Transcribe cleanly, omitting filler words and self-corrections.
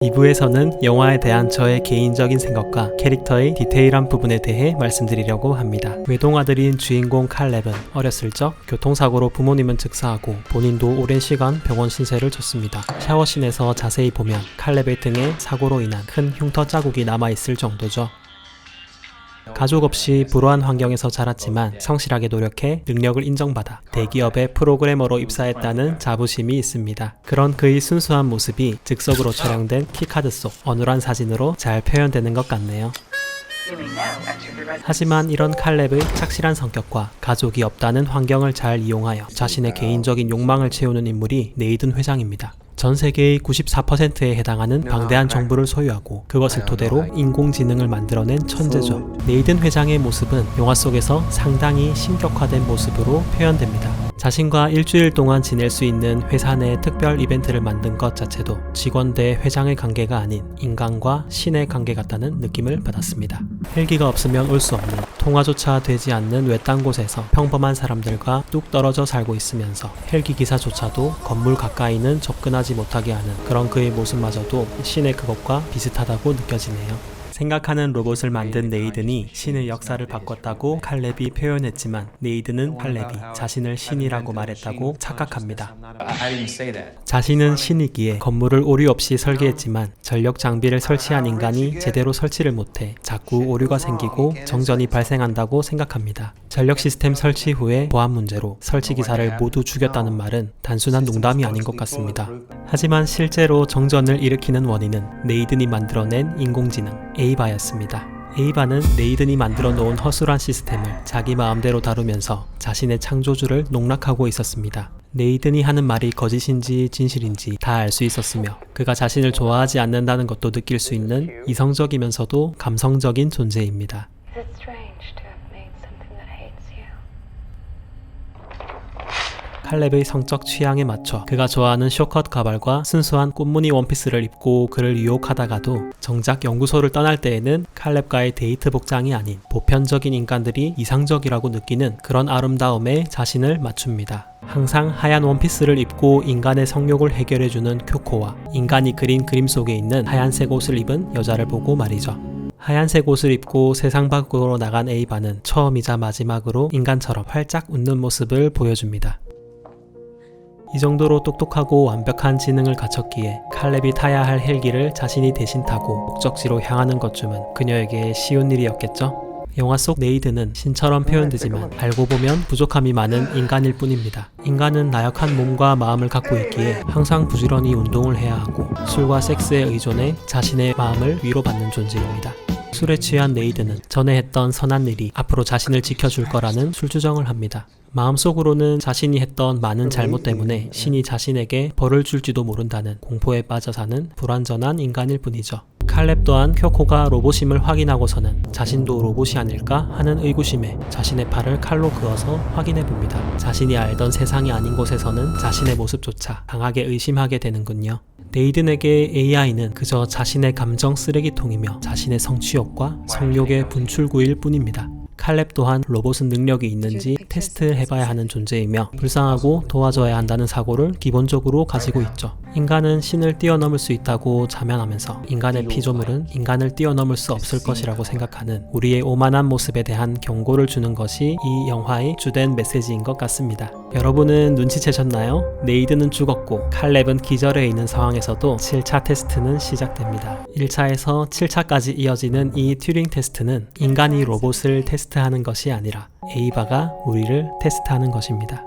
2부에서는 영화에 대한 저의 개인적인 생각과 캐릭터의 디테일한 부분에 대해 말씀드리려고 합니다. 외동아들인 주인공 칼렙은 어렸을 적 교통사고로 부모님은 즉사하고 본인도 오랜 시간 병원 신세를 졌습니다. 샤워씬에서 자세히 보면 칼렙의 등에 사고로 인한 큰 흉터 자국이 남아있을 정도죠. 가족 없이 불우한 환경에서 자랐지만 성실하게 노력해 능력을 인정받아 대기업의 프로그래머로 입사했다는 자부심이 있습니다. 그런 그의 순수한 모습이 즉석으로 촬영된 키카드 속 어눌한 사진으로 잘 표현되는 것 같네요. 하지만 이런 칼렙의 착실한 성격과 가족이 없다는 환경을 잘 이용하여 자신의 개인적인 욕망을 채우는 인물이 네이든 회장입니다. 전 세계의 94%에 해당하는 방대한 정보를 소유하고 그것을 토대로 인공지능을 만들어낸 천재죠. 네이든 회장의 모습은 영화 속에서 상당히 신격화된 모습으로 표현됩니다. 자신과 일주일 동안 지낼 수 있는 회사 내 특별 이벤트를 만든 것 자체도 직원 대 회장의 관계가 아닌 인간과 신의 관계 같다는 느낌을 받았습니다. 헬기가 없으면 올 수 없는, 통화조차 되지 않는 외딴 곳에서 평범한 사람들과 뚝 떨어져 살고 있으면서 헬기 기사조차도 건물 가까이는 접근하지 못하게 하는 그런 그의 모습마저도 신의 그것과 비슷하다고 느껴지네요. 생각하는 로봇을 만든 네이든이 신의 역사를 바꿨다고 칼렙이 표현했지만 네이든은 칼렙이 자신을 신이라고 말했다고 착각합니다. 자신은 신이기에 건물을 오류 없이 설계했지만 전력 장비를 설치한 인간이 제대로 설치를 못해 자꾸 오류가 생기고 정전이 발생한다고 생각합니다. 전력 시스템 설치 후에 보안 문제로 설치 기사를 모두 죽였다는 말은 단순한 농담이 아닌 것 같습니다. 하지만 실제로 정전을 일으키는 원인은 네이든이 만들어낸 인공지능 에이바였습니다. 에이바는 네이든이 만들어 놓은 허술한 시스템을 자기 마음대로 다루면서 자신의 창조주를 농락하고 있었습니다. 네이든이 하는 말이 거짓인지 진실인지 다 알 수 있었으며 그가 자신을 좋아하지 않는다는 것도 느낄 수 있는 이성적이면서도 감성적인 존재입니다. 칼렙의 성적 취향에 맞춰 그가 좋아하는 쇼컷 가발과 순수한 꽃무늬 원피스를 입고 그를 유혹하다가도 정작 연구소를 떠날 때에는 칼렙과의 데이트 복장이 아닌 보편적인 인간들이 이상적이라고 느끼는 그런 아름다움에 자신을 맞춥니다. 항상 하얀 원피스를 입고 인간의 성욕을 해결해주는 쿄코와 인간이 그린 그림 속에 있는 하얀색 옷을 입은 여자를 보고 말이죠. 하얀색 옷을 입고 세상 밖으로 나간 에이바는 처음이자 마지막으로 인간처럼 활짝 웃는 모습을 보여줍니다. 이 정도로 똑똑하고 완벽한 지능을 갖췄기에 칼렙이 타야 할 헬기를 자신이 대신 타고 목적지로 향하는 것쯤은 그녀에게 쉬운 일이었겠죠? 영화 속 네이든은 신처럼 표현되지만 알고 보면 부족함이 많은 인간일 뿐입니다. 인간은 나약한 몸과 마음을 갖고 있기에 항상 부지런히 운동을 해야 하고 술과 섹스에 의존해 자신의 마음을 위로받는 존재입니다. 술에 취한 네이든은 전에 했던 선한 일이 앞으로 자신을 지켜줄 거라는 술주정을 합니다. 마음속으로는 자신이 했던 많은 잘못 때문에 신이 자신에게 벌을 줄지도 모른다는 공포에 빠져 사는 불완전한 인간일 뿐이죠. 칼렙 또한 쿄코가 로봇임을 확인하고서는 자신도 로봇이 아닐까 하는 의구심에 자신의 팔을 칼로 그어서 확인해 봅니다. 자신이 알던 세상이 아닌 곳에서는 자신의 모습조차 강하게 의심하게 되는군요. 네이든에게 AI는 그저 자신의 감정 쓰레기통이며 자신의 성취욕과 성욕의 분출구일 뿐입니다. 칼렙 또한 로봇은 능력이 있는지 테스트를 해봐야 하는 존재이며 불쌍하고 도와줘야 한다는 사고를 기본적으로 가지고 있죠. 인간은 신을 뛰어넘을 수 있다고 자면하면서 인간의 피조물은 인간을 뛰어넘을 수 없을 것이라고 생각하는 우리의 오만한 모습에 대한 경고를 주는 것이 이 영화의 주된 메시지인 것 같습니다. 여러분은 눈치채셨나요? 네이든은 죽었고 칼렙은 기절해 있는 상황에서도 7차 테스트는 시작됩니다. 1차에서 7차까지 이어지는 이 튜링 테스트는 인간이 로봇을 테스트하는 것이 아니라 에이바가 우리를 테스트하는 것입니다.